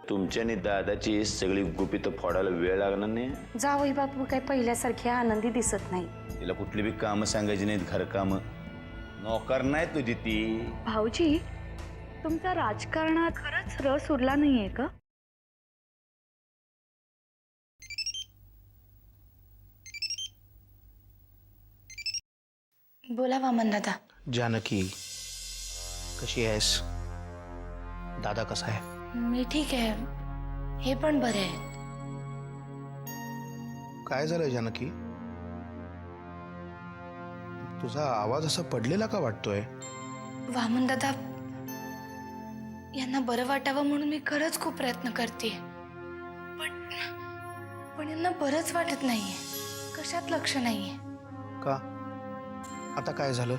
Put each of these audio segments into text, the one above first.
तुमच्या आणि दादाची सगळी गुपितं फोडायला वेळ लागणार नाही. जावई बापू काय पहिल्यासारखी आनंदी दिसत नाही. तिला कुठली बी कामं सांगायची नाहीत, घरकामं. नोकर नाही तुझी ती. भाऊजी, तुमचा राजकारणात खरंच रस उरला नाहीये का? बोला वामन दादा. जानकी, कशी आहेस? दादा कसा आहे? मी ठीक आहे, हे पण बरे आहे. काय झालं जानकी? तुझा आवाज असा पडलेला का वाटतोय? वामन दादा, यांना बरं वाटावं म्हणून मी खरंच खूप प्रयत्न करते, पण यांना बरंच वाटत नाहीये. कशात लक्ष नाहीये. का? आता काय झालं?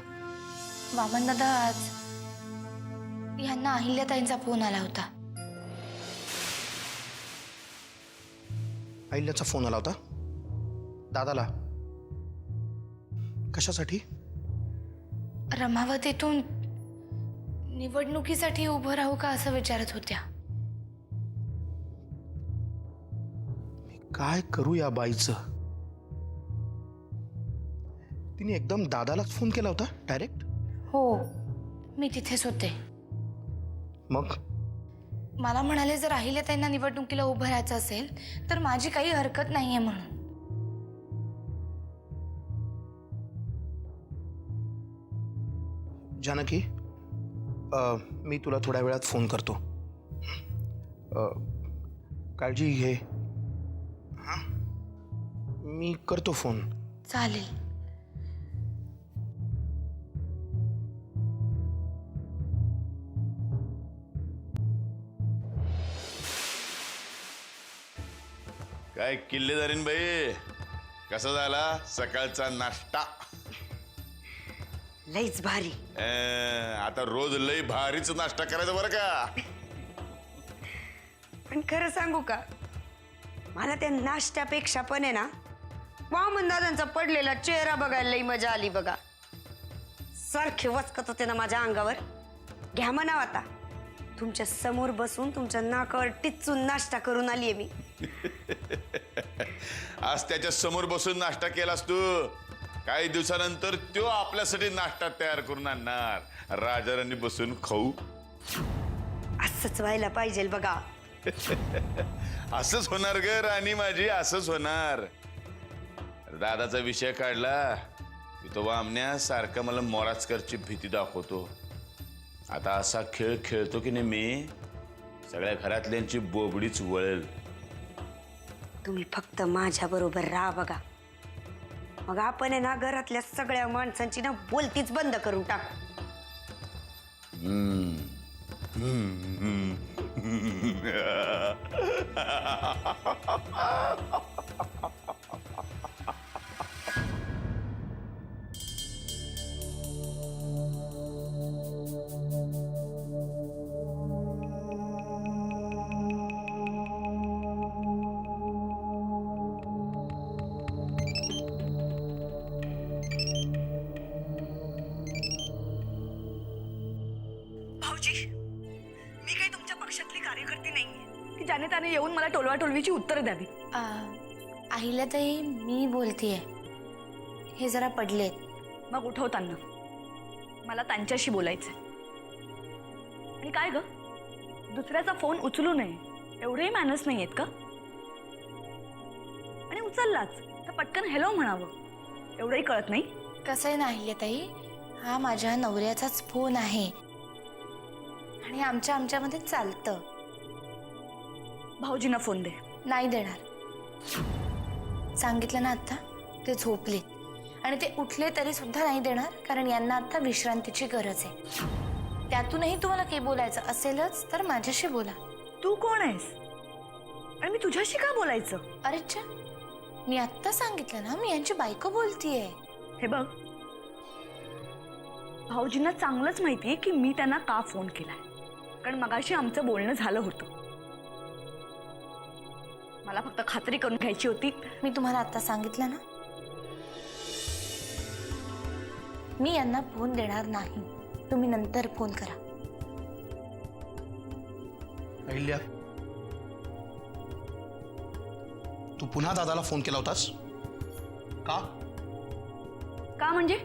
वामन दादा, आज यांना अहिल्याताईंचा फोन आला होता. अहिल्याचा फोन आला होता दादाला? कशासाठी? रमावतीतून निवडणुकीसाठी उभं राहू का असं विचारत होत्या. मी काय करू या बाईचं? तिने एकदम दादालाच फोन केला होता डायरेक्ट? हो, मी तिथेच होते. मग मला म्हणाले, जर अहिल्याताईंना निवडणुकीला उभं राहायचं असेल तर माझी काही हरकत नाहीये म्हणून. जानकी, मी तुला थोड्या वेळात फोन करतो. काळजी घे. हां, मी करतो फोन. चालेल. काय किल्लेदारीन बाई, कसा झाला सकाळचा नाश्ता? लईच भारी. आता रोज लई भारीच नाश्ता करायचा बरं का. पण खरं सांगू का, मला त्या नाश्त्यापेक्षा पण आहे ना, वामन दादांचा पडलेला चेहरा बघायला लई मजा आली बघा. सारखे वचकत होते ना माझ्या अंगावर. घ्या म्हणावं आता, तुमच्या समोर बसून तुमच्या नाकावर टिचून नाश्ता करून आलीये मी. आज त्याच्या समोर बसून नाश्ता केलास तू. काही दिवसानंतर तो आपल्यासाठी नाश्ता तयार करून आणणार. राजाराणी बसून खाऊ. असंच व्हायला पाहिजे बघा. असंच होणार ग राणी माझी, असंच होणार. दादाचा विषय काढला की तो वामण्या सारखा मला मोराचकरची भीती दाखवतो. आता असा खेळ खेळतो की नाही मी, सगळ्या घरातल्यांची बोबडीच वळेल. तुम्ही फक्त माझ्या बरोबर राहा बघा. मग आपण आहे ना, घरातल्या सगळ्या माणसांची ना बोलतीच बंद करून टाकू. भाऊजी, मी काही तुमच्या पक्षातली कार्यकर्ती नाहीये की ज्याने त्याने येऊन मला टोलवाटोलवीची उत्तरं द्यावी. अहिल्याताई, मी बोलतीये. हे जरा पडलेत. मग उठवताना मला त्यांच्याशी बोलायचंय. आणि काय ग, दुसऱ्याचा फोन उचलू नये एवढेही मॅनर्स नाही आहेत का? आणि उचललाच तर पटकन हॅलो म्हणावं, एवढंही कळत नाही? कसं आहे ना अहिल्याताई, हा माझ्या नवऱ्याचाच फोन आहे आणि आमच्यामध्ये चालतं. भाऊजींना फोन दे. नाही देणार. सांगितलं ना आता, ते झोपलेत आणि ते उठले तरी सुद्धा नाही देणार, कारण यांना आता विश्रांतीची गरज आहे. त्यातूनही तुम्हाला काही बोलायचं असेलच तर माझ्याशी बोला. तू कोण आहेस आणि मी तुझ्याशी का बोलायचं? अरेच्छा, मी आत्ता सांगितलं ना, मी यांची बायको बोलतीये. हे बघ, भाऊजींना चांगलंच माहितीये की मी त्यांना का फोन केलाय, कारण मगाशी आमचं बोलणं झालं होतं. मला फक्त खात्री करून घ्यायची होती. मी तुम्हाला आता सांगितलं ना, मी यांना फोन देणार नाही. तुम्ही नंतर फोन करा. अहिल्या, तू पुन्हा दादाला फोन केला होतास का? का म्हणजे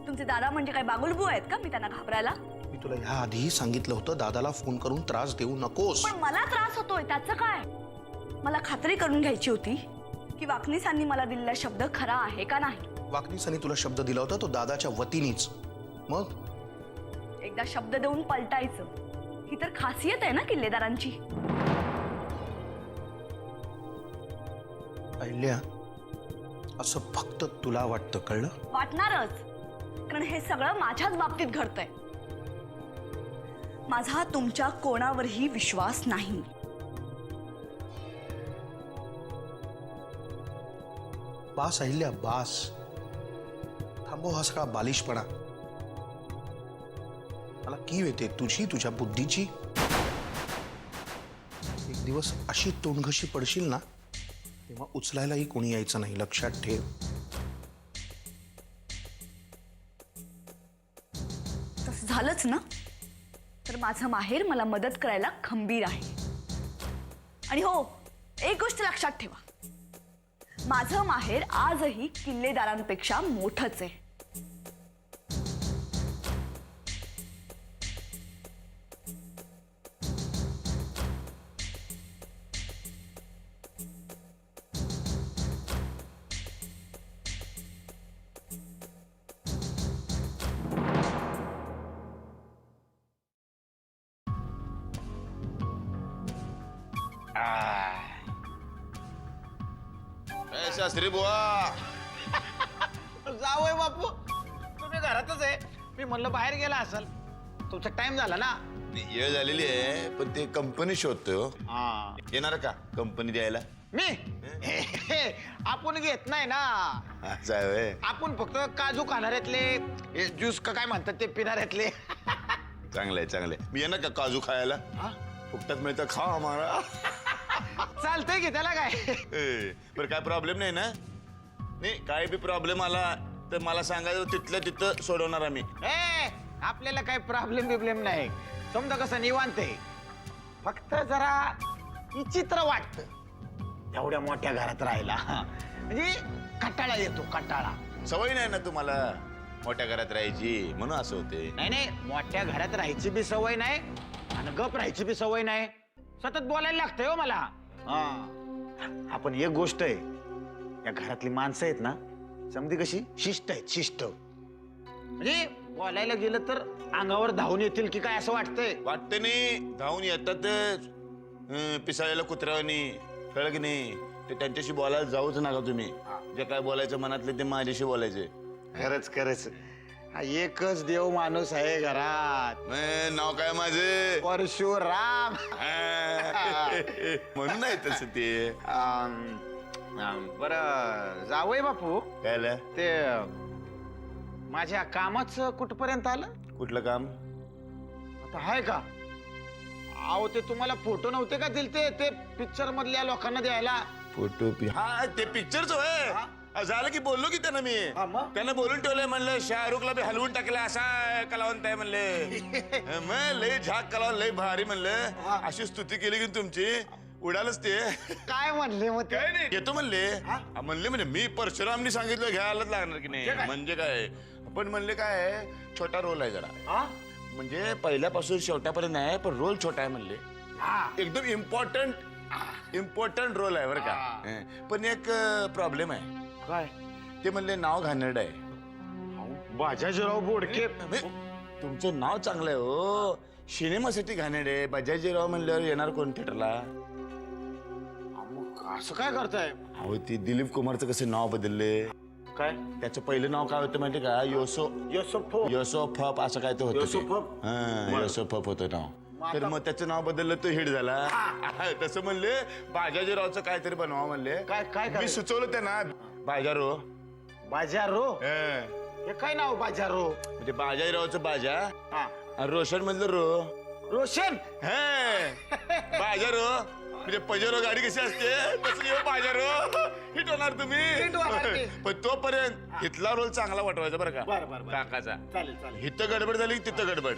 तुमचे दादा म्हणजे काय बागुलबू आहेत का मी त्यांना घाबरायला? मी तुला ह्या आधीही सांगितलं होतं दादाला फोन करून त्रास देऊ नकोस. पण मला त्रास होतोय त्याचं काय? मला खात्री करून घ्यायची होती की वाकनीसांनी मला दिलेला शब्द खरा आहे का नाही. वाकनीसांनी तुला शब्द दिला होता तो दादाच्या वतीनेच. मग एकदा शब्द देऊन पलटायचं ही तर खासियत आहे ना किल्लेदारांची. अहिल्या, असं फक्त तुला वाटतं, कळलं? वाटणारच, कारण हे सगळं माझ्याच बाबतीत घडतंय. माझा तुमच्या कोणावरही विश्वास नाही. बास अहिल्या, बास. थांबव हा सगळा बालिशपणा. मला कीव येते तुझी, तुझ्या बुद्धीची. एक दिवस अशी तोंडघशी पडशील ना तेव्हा उचलायलाही कोणी यायचं नाही, लक्षात ठेव. तसं झालंच ना तर माझं माहेर मला मदत करायला खंबीर आहे. आणि हो, एक गोष्ट लक्षात ठेवा, माझं माहेर आजही किल्लेदारांपेक्षा मोठंच आहे. शास्त्री बुवा, जावय बापू, तुम्ही घरातच आहे. मी म्हणलं बाहेर गेला असाल, तुमचा टाइम झाला ना. वेळ झालेली आहे पण ते कंपनी शोधतोय हो. हा, येणार का कंपनी द्यायला? मी आपण घेत नाही ना. असं आहे व्हय. आपण फक्त काजू खाणाऱ्यातले, ज्यूस का काय म्हणतात ते पिणाऱ्यातले. चांगलंय चांगलंय. मी येणार का काजू खायला? फुकटात मिळतं, खा आम्हाला. चालतंय की, त्याला काय. बरं काय प्रॉब्लेम नाही ना? नाही काय बी प्रॉब्लेम आला तर मला सांगायचं, तिथल्या तिथं सोडवणार आम्ही. आपल्याला काय प्रॉब्लेम बिब्लेम नाही. समजा कसं निवांत आहे, फक्त जरा विचित्र वाटतं एवढ्या मोठ्या घरात राहायला. म्हणजे कटाळा येतो, कटाळा. सवय नाही ना तुम्हाला मोठ्या घरात राहायची, म्हणून असं होते. नाही नाही, मोठ्या घरात राहायची बी सवय नाही आणि गप राहायची बी सवय नाही. सतत बोलायला लागतंय हो मला. आपण एक गोष्ट आहे, या घरातली माणसं आहेत ना, समधी कशी शिष्ट आहेत, शिष्ट. म्हणजे बोलायला गेलं तर अंगावर धावून येतील की काय असं वाटतंय. वाटते नाही, धावून येतातच. पिसाळलेल्या कुत्र्यावानी, कळलं की नाही? ते त्यांच्याशी बोलायला जाऊच नका तुम्ही. जे काय बोलायचं मनातले ते माझ्याशी बोलायचे. खरंच खरंच, हा एकच देव माणूस आहे घरात. नाव काय माझे? परशुराम. म्हणून नाही तसं ते. बरं जावई बापू, काय ते माझ्या कामाचं कुठपर्यंत आलं? कुठलं काम? आता आहे का? अहो ते तुम्हाला फोटो नव्हते का दिलते ते पिक्चर मधल्या लोकांना द्यायला? फोटो हा ते पिक्चरच होय. झालं की बोललो की त्यांना मी. त्यांना बोलून ठेवलंय, म्हणलं शाहरुखला बी हलवून टाकलं, असा कलावंत आहे म्हणले. मग लय झाक कलावंत, लय भारी म्हणलं. अशी स्तुती केली की तुमची उडालच ते. काय म्हणले मग ते? काय नाही, येतो म्हणले. म्हणले म्हणजे मी परशुरामनी सांगितलं घ्यायलाच लागणार की नाही. म्हणजे काय, पण म्हणले काय छोटा रोल आहे जरा. म्हणजे पहिल्यापासून शेवटापर्यंत आहे, पण रोल छोटा आहे म्हणले. एकदम इम्पॉर्टंट रोल आहे बरं का. पण एक प्रॉब्लेम आहे. काय? ते म्हणले नाव घाणेरडं आहे. बाजाजीराव बोडके. तुमचं नाव चांगलं आहे हो, सिनेमासाठी घाणेरडं आहे. बाजाजीराव म्हणल्यावर येणार कोण थिएटरला? असं काय करताय? अहो ती दिलीप कुमारचं कसं नाव बदलले. काय? त्याचं पहिलं नाव काय होतं माहिती का? योसोफप असं काय ते होतं. योसोफप होतं नाव. तर मग त्याचं नाव बदललं, तो हिट झाला. तसं म्हणले बाजाजीरावचं काहीतरी बनवा म्हणले. काय मी सुचवलं त्यांना बाजारो. बाजारो? हे काय नाव बाजारो? म्हणजे बाजाजीरावचं बाजा आणि रोशन मधलं रोशन. बाजारो म्हणजे पजेरो गाडी कशी असते तसं येऊ बाजारो. हिट होणार तुम्ही. पण तोपर्यंत इथला रोल चांगला वाटवायचा बरं का काकाचा. चालेल चालेल. इथं गडबड झाली की तिथं गडबड.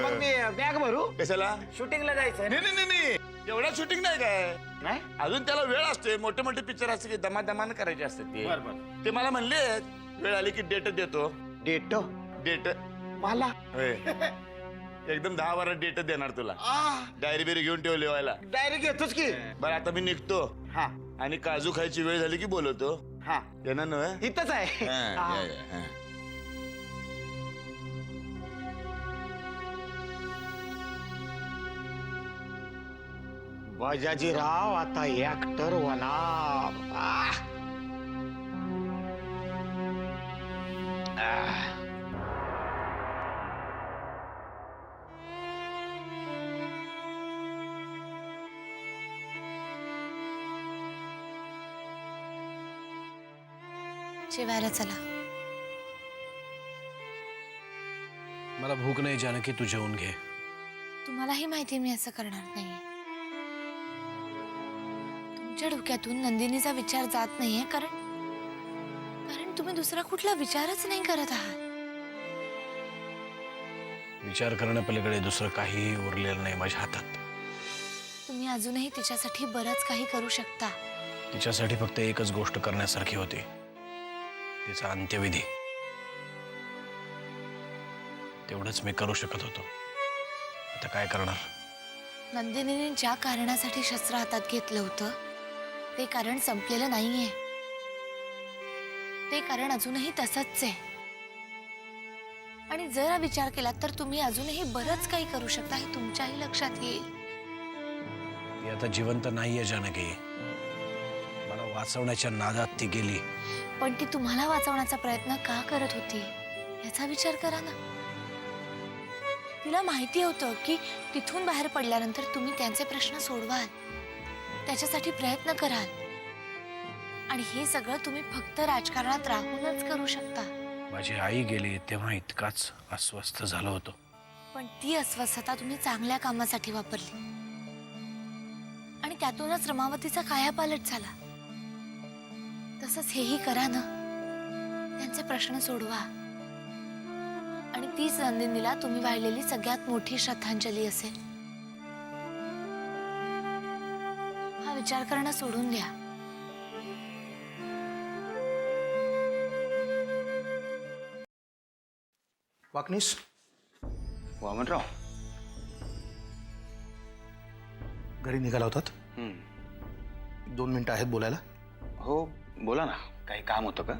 मग मी बॅग भरू. कशाला? शूटिंगला जायचंय ना? नाही नाही नाही नाही. एवढा शूटिंग नाही काय नाही अजून त्याला वेळ असते. मोठे मोठे पिक्चर असते की दमादमान करायचे असतात ते. बर, बर. ते मला म्हणले वेळ आली की डेट देतो. डेट डेट मला होय. एकदम 10-12 डेट देणार तुला. डायरी बिरी घेऊन ठेव लिवायला. डायरेक्ट घेतोच की. बरं आता मी निघतो हा आणि काजू खायची वेळ झाली की बोलवतो. हा येणार नव्हे? इथंच आहे. हा, हा. या, या, हा. बजाजीराव आता ऍक्टर होणार. जेवायला चला. मला भूक नाही जानकी, तू जेवून घे. तुम्हालाही माहिती मी असं करणार नाहीये. तुमच्या डोक्यातून नंदिनीचा विचार जात नाहीये कारण तुम्ही दुसरा कुठला विचारच नाही करत आहात. विचार करण्यापलीकडे दुसरं काहीही उरलेलं नाही माझ्या हातात. तुम्ही अजूनही तिच्यासाठी बरंच काही करू शकता. तिच्यासाठी फक्त एकच गोष्ट करण्यासारखी होती, तिचा अंत्यविधी. तेवढंच मी करू शकत होतो. आता काय करणार? नंदिनीने ज्या कारणासाठी शस्त्र हातात घेतलं होतं ते कारण संपलेलं नाहीये. ते कारण अजूनही तसंच आहे. आणि जरा विचार केला तर तुम्ही अजूनही बरंच काही करू शकता हे तुमच्याही लक्षात येईल. ती आता जिवंत नाहीये जानकी. मला वाचवण्याच्या नादात ती गेली. पण ती तुम्हाला वाचवण्याचा प्रयत्न का करत होती याचा विचार करा ना. तिला माहिती होतं की तिथून बाहेर पडल्यानंतर तुम्ही त्यांचे प्रश्न सोडवाल, त्याच्यासाठी प्रयत्न कराल. आणि हे सगळं तुम्ही फक्त राजकारणात राहूनच करू शकता. माझी आई गेली तेव्हा इतकाच अस्वस्थ झालो होतो. पण ती अस्वस्थता तुम्ही चांगल्या कामासाठी वापरली आणि त्यातूनच रमावतीचा कायापालट झाला. तसंच हेही करा ना. त्यांचे प्रश्न सोडवा. आणि तीच नंदिनीला तुम्ही वाहिलेली सगळ्यात मोठी श्रद्धांजली असेल. हा विचार करणं सोडून द्या. वाकनीस, वामनराव. घरी निघाला होतात? 2 मिनिटं आहेत बोलायला? हो बोला ना. काही काम होतं का?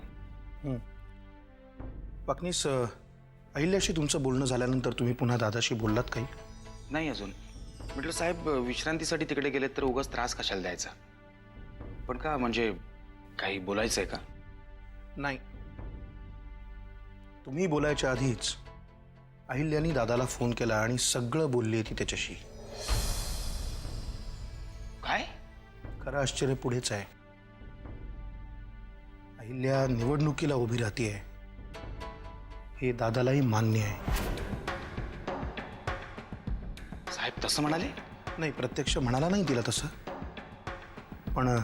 वाकनीस, अहिल्याशी तुमचं बोलणं झाल्यानंतर तुम्ही पुन्हा दादाशी बोललात काही? नाही अजून. म्हटलं साहेब विश्रांतीसाठी तिकडे गेलेत तर उगाच त्रास कशाला द्यायचा. पण का म्हणजे काही बोलायचंय का? नाही. तुम्ही बोलायच्या आधीच अहिल्यानी दादाला फोन केला आणि सगळं बोलली ती त्याच्याशी. काय? खरं आश्चर्य पुढेच आहे. अहिल्या निवडणुकीला उभी राहतीये हे दादालाही मान्य आहे. साहेब तसं म्हणाले? नाही, प्रत्यक्ष म्हणाला नाही तिला तसं, पण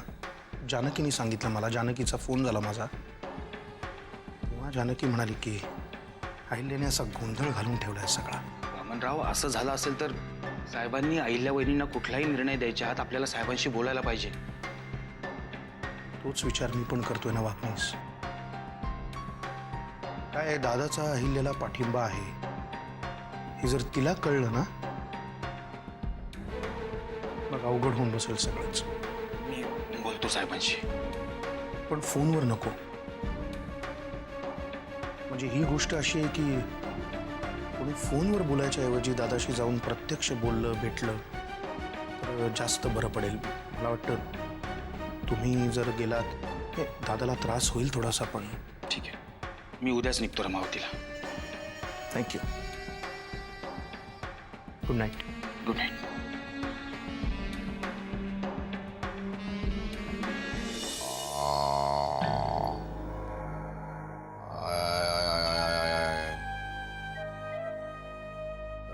जानकीने सांगितलं मला. जानकीचा फोन झाला माझा तेव्हा जानकी म्हणाली की अहिल्याने असा गोंधळ घालून ठेवलाय सगळा. वामनराव असं झालं असेल तर साहेबांनी अहिल्या वहिनींना कुठलाही निर्णय द्यायच्या आत आपल्याला साहेबांशी बोलायला पाहिजे. तोच विचार मी पण करतोय ना वाकनीस. काय दादाचा अहिल्याला पाठिंबा आहे हे जर तिला कळलं ना मग अवघड होऊन बसेल सगळंच. मी बोलतो साहेबांशी. पण फोनवर नको. म्हणजे ही गोष्ट अशी आहे की कोणी फोनवर बोलायच्या ऐवजी दादाशी जाऊन प्रत्यक्ष बोललं, भेटलं तर जास्त बरं पडेल. मला वाटतं तुम्ही जर गेलात दादाला त्रास होईल थोडासा. पण ठीक आहे, मी उद्याच निघतो रमावतीला. Thank you. Good night. Good night.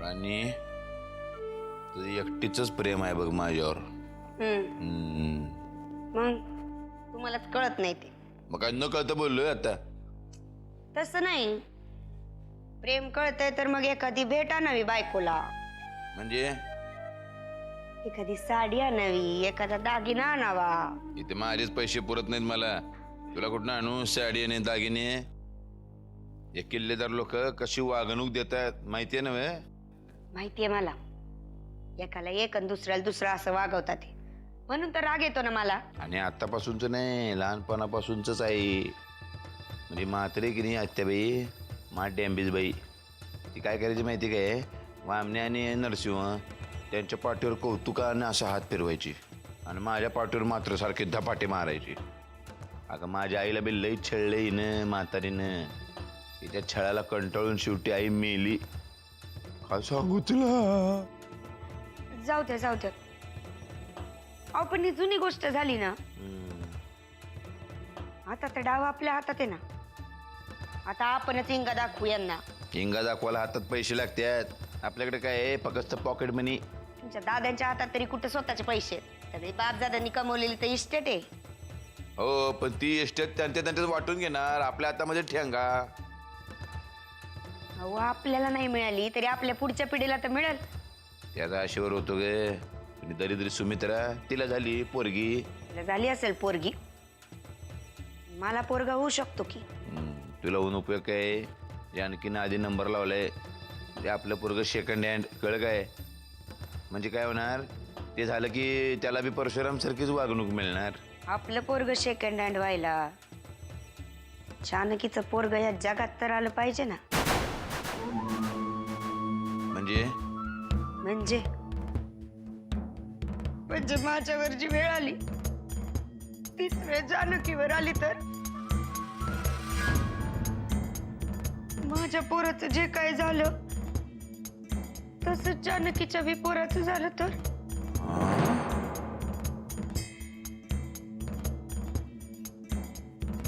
Rani, तुझं एकटीच प्रेम आहे बघ माझ्यावर. मग तुम्हालाच कळत नाही ते. मग काय न कळतं बोललोय आता. तसं नाही. प्रेम कळतंय तर मग एखादी भेटा नवी बायकोला. म्हणजे एखादी साडी आणावी, एखादा दागिना आणावा. इथे माझेच पैसे पुरत नाहीत मला. तुला कुठं आणू साडी आणि दागिने? हे किल्लेदार लोक कशी वागणूक देतात माहितीये ना वे? माहितीये मला. एकाला एक आणि दुसऱ्याला दुसरं असं वागवतात ते. म्हणून तर राग येतो ना मला. आणि आतापासूनच नाही, लहानपणापासूनच आहे. म्हणजे म्हात्रे की नाही आत्याबाई, डेंबीजबाई, ती काय करायची माहिती काय? वामने आणि नरसिंह त्यांच्या पाठीवर कौतुकाने असा हात फिरवायची आणि माझ्या पाठीवर मात्र सारखे धपाटे मारायची. अगं माझ्या आईला बी लई छळले हिनं म्हातारीनं. तिच्या छळाला कंटाळून शेवटी आई मेली. काय सांगू तुला? जाऊ द्या जाऊ द्या. अहो पण ही जुनी गोष्ट झाली ना. आता तर डाव आपल्या हातात आहे ना. आता आपणच इंगा दाखवू यांना. हिंगा दाखवायला हातात पैसे लागतात. आपल्याकडे काय आहे? फक्त पॉकेट मनी. तुमच्या दादांच्या हातात तरी कुठे स्वतःचे पैसे? सगळे बापदादांनी कमवलेली तर इस्टेट आहे. हो, पण ती एस्टेट त्यांच्यात वाटून घेणार. आपल्या हातामध्ये ठेंगा. अहो आपल्याला नाही मिळाली तरी आपल्या पुढच्या पिढीला तर मिळेल. त्याचा आशेवर होतो गे. आणि दरिद्री सुमित्रा, तिला झाली पोरगी. तिला झाली असेल पोरगी. मला पोरगा होऊ शकतो की. तुला होऊन उपयोग काय? जानकीनं आधी नंबर लावलाय. ते आपलं पोरग सेकंड हँड. कळ काय? म्हणजे काय होणार? ते झालं की त्याला बी परशुराम सारखीच वागणूक मिळणार. आपलं पोरग सेकंड हँड व्हायला जानकीचं पोरग या जगात तर आलं पाहिजे ना. म्हणजे म्हणजे माझ्यावर जी वेळ आली तीच वेळ जानकीवर आली तर माझ्या पोराचं जे काय झालं तसंच जानकीच्या बी पोराचं झालं तर.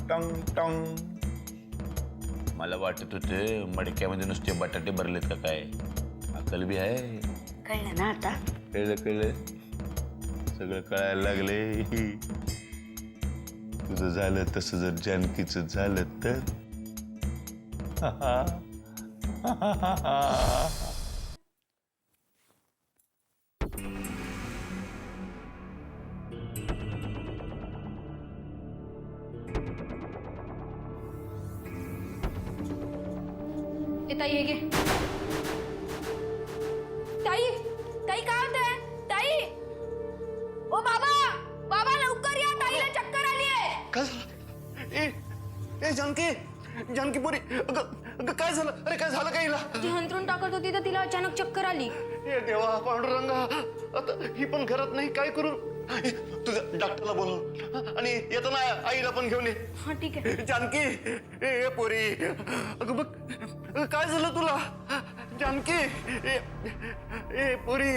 टंग टंग. मला वाटत होते मडक्यामध्ये नुसते बटाटे भरलेत का काय. अक्कल बी आहे. कळलं ना आता. कळलं. सगळं कळायला लागले. तुझं झालं तसं जर जानकीचं झालं तर. ताई हे घे. ताई ताई काय होतंय? ताई ओ बाबा, बाबा लवकर या, ताईला चक्कर आली आहे. काय झालं? ए जानकी पोरी, अगं काय झालं? अरे काय झालं का हिला? ती हंतरून टाकत होती तर तिला अचानक चक्कर आली. हे देवा पांडुरंगा, आता ही पण घरात नाही, काय करू? तुझ्या डॉक्टरला बोलव आणि येताना आईला पण घेऊन ये. हा ठीक आहे. जानकी, ए पोरी, अगं बघ काय झालं तुला? जानकी, ए पोरी.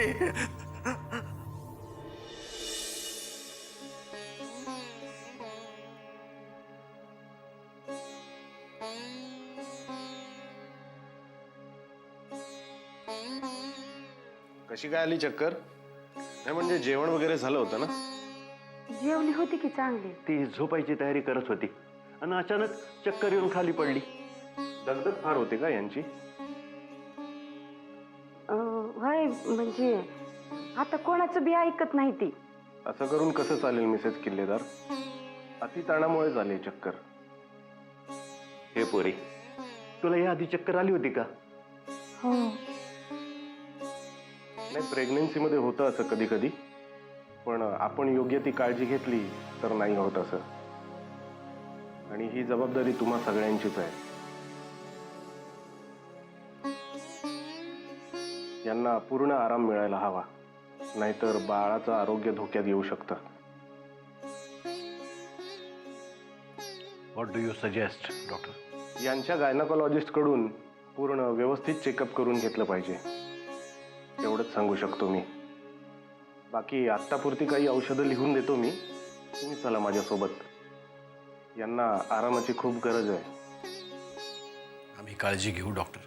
कशी काय आली चक्कर? नाही म्हणजे जेवण वगैरे झालं होतं ना? जेवली होती की चांगली. ती झोपायची तयारी करत होती आणि अचानक चक्कर येऊन खाली पडली. दगदग फार होते का यांची? होय, म्हणजे आता कोणाचं बी ऐकत नाही ती. असं करून कसं चालेल मिसेस किल्लेदार? अतिताणामुळे झाली चक्कर. हे पोरी, तुला या आधी चक्कर आली होती का? हो. नाही, प्रेग्नन्सीमध्ये होतं असं कधी कधी, पण आपण योग्य ती काळजी घेतली तर नाही होत असं. आणि ही जबाबदारी तुम्हा सगळ्यांचीच आहे. यांना पूर्ण आराम मिळायला हवा, नाहीतर बाळाचं आरोग्य धोक्यात येऊ शकतं. What do you suggest doctor? यांच्या गायनाकोलॉजिस्ट कडून पूर्ण व्यवस्थित चेकअप करून घेतलं पाहिजे, एवढंच सांगू शकतो मी. बाकी आत्तापुरती काही औषधं लिहून देतो मी, तुम्ही चला माझ्यासोबत. यांना आरामाची खूप गरज आहे. आम्ही काळजी घेऊ डॉक्टर.